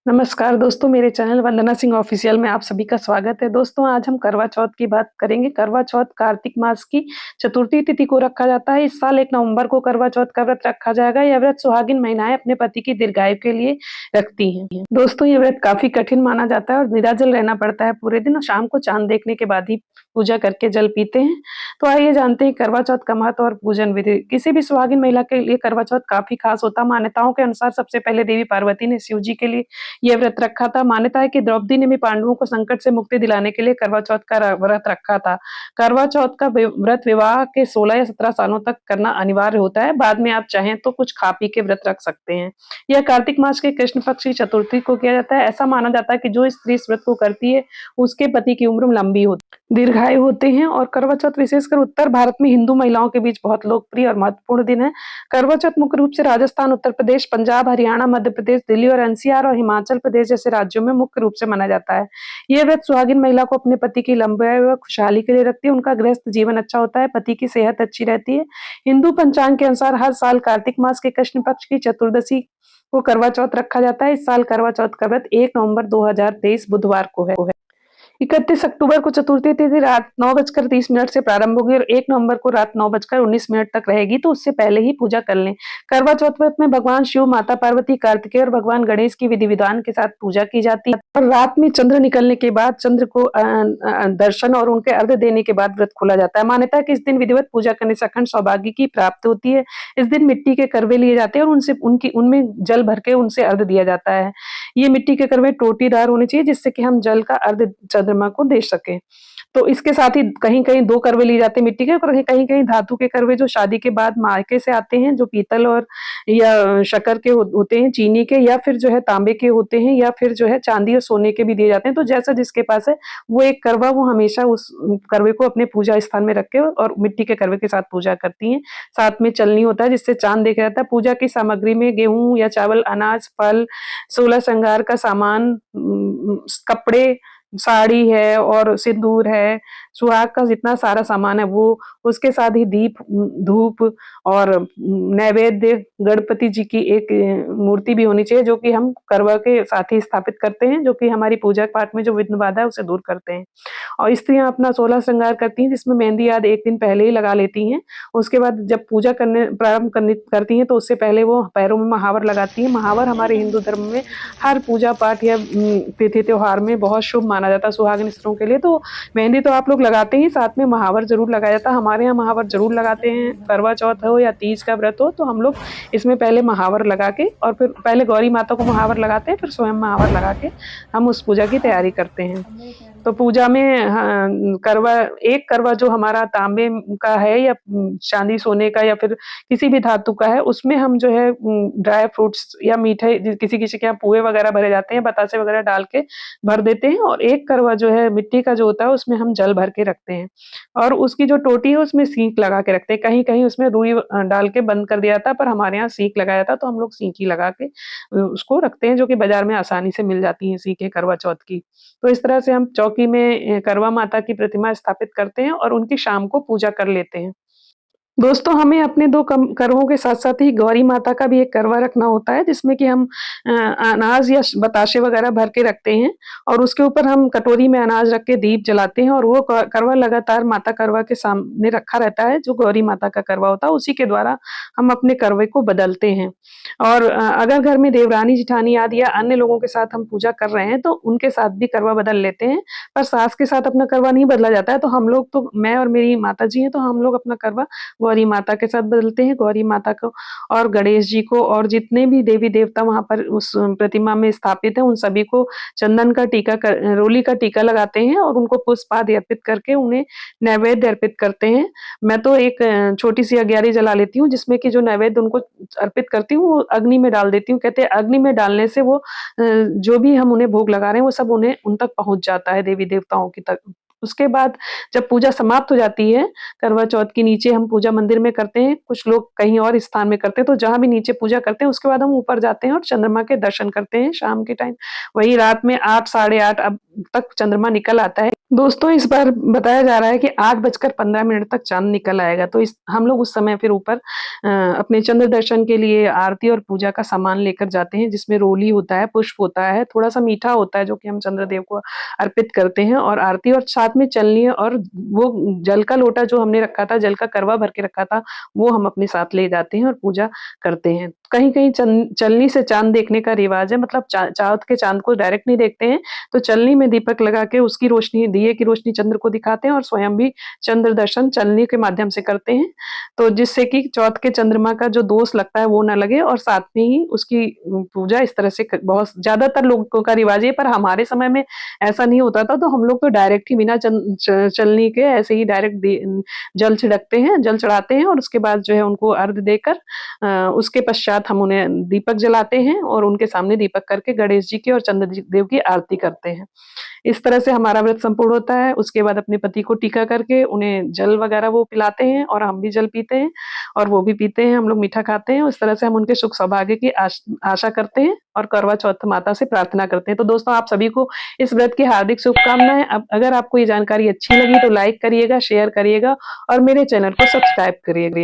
नमस्कार दोस्तों, मेरे चैनल वंदना सिंह ऑफिशियल में आप सभी का स्वागत है। दोस्तों, आज हम करवा चौथ की बात करेंगे। करवा चौथ कार्तिक मास की चतुर्थी तिथि को रखा जाता है। इस साल 1 नवंबर को करवा चौथ का व्रत रखा जाएगा। यह व्रत सुहागिन महिलाएं अपने पति की दीर्घायु के लिए रखती हैं। दोस्तों, ये व्रत काफी कठिन माना जाता है और निराजल रहना पड़ता है पूरे दिन और शाम को चांद देखने के बाद ही पूजा करके जल पीते हैं। तो आइए जानते हैं करवा चौथ का महत्व और पूजन विधि। किसी भी सुहागिन महिला के लिए करवा चौथ काफी खास होता है। मान्यताओं के अनुसार सबसे पहले देवी पार्वती ने शिव जी के लिए ये व्रत रखा था। मान्यता है कि द्रौपदी ने भी पांडवों को संकट से मुक्ति दिलाने के लिए करवा चौथ का व्रत रखा था। करवा चौथ का व्रत विवाह के 16 या 17 सालों तक करना अनिवार्य होता है। बाद में आप चाहें तो कुछ खा पी के व्रत रख सकते हैं। यह कार्तिक मास के कृष्ण पक्ष की चतुर्थी को किया जाता है। ऐसा माना जाता है कि जो स्त्री इस व्रत को करती है, उसके पति की उम्र लंबी होती है, दीर्घायु होते हैं। और करवा चौथ विशेषकर उत्तर भारत में हिंदू महिलाओं के बीच बहुत लोकप्रिय और महत्वपूर्ण दिन है। करवा चौथ मुख्य रूप से राजस्थान, उत्तर प्रदेश, पंजाब, हरियाणा, मध्य प्रदेश, दिल्ली और एनसीआर और हिमाचल प्रदेश जैसे राज्यों में मुख्य रूप से मनाया जाता है। ये व्रत सुहागिन महिला को अपने पति की लंबाई व खुशहाली के लिए रखती है। उनका गृहस्थ जीवन अच्छा होता है, पति की सेहत अच्छी रहती है। हिंदू पंचांग के अनुसार हर साल कार्तिक मास के कृष्ण पक्ष की चतुर्दशी को करवा चौथ रखा जाता है। इस साल करवा चौथ का व्रत 1 नवंबर 2023 बुधवार को है। 31 अक्टूबर को चतुर्थी तिथि रात 9:30 से प्रारंभ होगी और 1 नवंबर को रात 9:19 तक रहेगी, तो उससे पहले ही पूजा कर लें। करवा चौथ व्रत में भगवान शिव, माता पार्वती, कार्तिकेय और भगवान गणेश की विधि-विधान के साथ पूजा की जाती है और रात में चंद्र निकलने के बाद चंद्र को दर्शन और उनके अर्घ्य देने के बाद व्रत खोला जाता है। मान्यता है कि इस दिन विधिवत पूजा करने से अखंड सौभाग्य की प्राप्ति होती है। इस दिन मिट्टी के करवे लिए जाते हैं और उनसे उनकी उनमें जल भर के उनसे अर्घ्य दिया जाता है। ये मिट्टी के करवे टोटीदार होने चाहिए जिससे कि हम जल का अर्घ्य चंद्रमा को दे सकें। तो इसके साथ ही कहीं-कहीं 2 करवे लिए जाते हैं मिट्टी के और कहीं-कहीं धातु के करवे जो शादी के बाद मायके से आते हैं, जो पीतल और या शक्कर के होते हैं, चीनी के या फिर जो है तांबे के होते हैं या फिर जो है चांदी और सोने के भी दिए जाते हैं। तो जैसा जिसके पास है, वो एक करवा वो हमेशा उस करवे को अपने पूजा स्थान में रख के और मिट्टी के करवे के साथ पूजा करती हैं। साथ में चलनी होता है जिससे चाँद देखा जाता है। पूजा की सामग्री में गेहूँ या चावल, अनाज, फल, 16 श्रृंगार का सामान, कपड़े, साड़ी है और सिंदूर है, सुहाग का जितना सारा सामान है वो, उसके साथ ही दीप, धूप और नैवेद्य, गणपति जी की एक मूर्ति भी होनी चाहिए जो कि हम करवा के साथ ही स्थापित करते हैं, जो कि हमारी पूजा पाठ में जो विघ्न बाधा है उसे दूर करते हैं। और स्त्रियाँ अपना 16 श्रृंगार करती हैं जिसमें मेहंदी आदि 1 दिन पहले ही लगा लेती हैं। उसके बाद जब पूजा करने प्रारंभ करनी करती हैं तो उससे पहले वो पैरों में महावर लगाती हैं। महावर हमारे हिंदू धर्म में हर पूजा पाठ या तिथि त्योहार में बहुत शुभ माना जाता है सुहागिन स्त्रियों के लिए। तो मेहंदी तो आप लोग लगाते ही, साथ में महावर ज़रूर लगाया जाता है। हमारे यहाँ महावर ज़रूर लगाते हैं। करवा चौथ हो या तीज का व्रत हो तो हम लोग इसमें पहले महावर लगा के और फिर पहले गौरी माता को महावर लगाते हैं, फिर स्वयं महावर लगा के हम उस पूजा की तैयारी करते हैं। तो पूजा में करवा, एक करवा जो हमारा तांबे का है या चांदी सोने का या फिर किसी भी धातु का है, उसमें हम जो है ड्राई फ्रूट्स या मीठे किसी-किसी के यहाँ पुए वगैरह भरे जाते हैं, बतासे वगैरह डाल के भर देते हैं और एक करवा जो है मिट्टी का जो होता है उसमें हम जल भर के रखते हैं और उसकी जो टोटी है उसमें सीक लगा के रखते हैं। कहीं-कहीं उसमें रुई डाल के बंद कर दिया जाता है, पर हमारे यहाँ सीक लगाया जाता है तो हम लोग सीक ही लगा के उसको रखते हैं, जो कि बाज़ार में आसानी से मिल जाती हैं सीकें करवा चौथ की। तो इस तरह से हम चौकी में करवा माता की प्रतिमा स्थापित करते हैं और उनकी शाम को पूजा कर लेते हैं। दोस्तों, हमें अपने 2 करवों के साथ-साथ ही गौरी माता का भी एक करवा रखना होता है, जिसमें कि हम अनाज या बताशे वगैरह भर के रखते हैं और उसके ऊपर हम कटोरी में अनाज रख के दीप जलाते हैं और वो करवा लगातार माता करवा के सामने रखा रहता है, जो गौरी माता का करवा होता है, उसी के द्वारा हम अपने करवे को बदलते हैं। और अगर घर में देवरानी, जेठानी आदि या अन्य लोगों के साथ हम पूजा कर रहे हैं, तो उनके साथ भी करवा बदल लेते हैं, पर सास के साथ अपना करवा नहीं बदला जाता है, तो हम लोग तो मैं और मेरी माताजी हैं, तो हम लोग अपना करवा गौरी माता के साथ बदलते हैं। गौरी माता को और गणेश जी को और जितने भी देवी-देवता वहाँ पर उस प्रतिमा में स्थापित हैं, उन सभी को चंदन का टीका रोली का टीका लगाते हैं और उनको पुष्प आदि अर्पित करके उन्हें नैवेद्य अर्पित करते हैं। मैं तो एक छोटी-सी अगियारी जला लेती हूँ, जिसमें कि जो नैवेद्य उनको अर्पित करती हूँ, वो अग्नि में डाल देती हूँ। कहते हैं अग्नि में डालने से वो जो भी हम उन्हें भोग लगा रहे हैं, वो सब उन तक पहुँच जाता है देवी-देवताओं की तक। उसके बाद जब पूजा समाप्त हो जाती है, करवा चौथ की नीचे हम पूजा मंदिर में करते हैं, कुछ लोग कहीं और स्थान में करते हैं, तो जहाँ भी नीचे पूजा करते हैं, उसके बाद हम ऊपर जाते हैं और चंद्रमा के दर्शन करते हैं शाम के टाइम। वही रात में 8 साढ़े 8 अब तक चंद्रमा निकल आता है। दोस्तों इस बार बताया जा रहा है कि 8:15 तक चाँद निकल आएगा, तो इस हम लोग उस समय फिर ऊपर अपने चंद्र दर्शन के लिए आरती और पूजा का सामान लेकर जाते हैं, जिसमें रोली होता है, पुष्प होता है, थोड़ा-सा मीठा होता है जो कि हम चंद्रदेव को अर्पित करते हैं और आरती और साथ में चलनी और वो जल का लोटा जो हमने रखा था, जल का करवा भर के रखा था, वो हम अपने साथ ले जाते हैं और पूजा करते हैं। कहीं-कहीं चलनी से चाँद देखने का रिवाज है, मतलब चौथ के चाँद को डायरेक्ट नहीं देखते हैं, तो चलनी में दीपक लगा के उसकी रोशनी दिए की रोशनी चंद्र को दिखाते हैं और स्वयं भी चंद्र दर्शन चलनी के माध्यम से करते हैं। तो जिससे कि चौथ के चंद्रमा का जो दोष लगता है वो ना लगे और साथ में ही उसकी पूजा इस तरह से बहुत ज़्यादातर लोगों का रिवाज है, पर हमारे समय में ऐसा नहीं होता था, तो हम लोग तो डायरेक्ट ही बिना चलनी के ऐसे ही डायरेक्ट जल छिड़कते हैं, जल चढ़ाते हैं और उसके बाद जो है उनको अर्घ देकर उसके पश्चात हम उन्हें दीपक जलाते हैं और उनके सामने दीपक करके गणेश जी की और चंद्र देव की आरती करते हैं। इस तरह से हमारा व्रत संपूर्ण होता है। उसके बाद अपने पति को टीका करके उन्हें जल वगैरह वो पिलाते हैं और हम भी जल पीते हैं और वो भी पीते हैं, हम लोग मीठा खाते हैं। उस तरह से हम उनके सुख सौभाग्य की आशा करते हैं और करवा चौथ माता से प्रार्थना करते हैं। तो दोस्तों आप सभी को इस व्रत की हार्दिक शुभकामनाएँ। अब अगर आपको ये जानकारी अच्छी लगी तो लाइक करिएगा, शेयर करिएगा और मेरे चैनल को सब्सक्राइब करिएगा।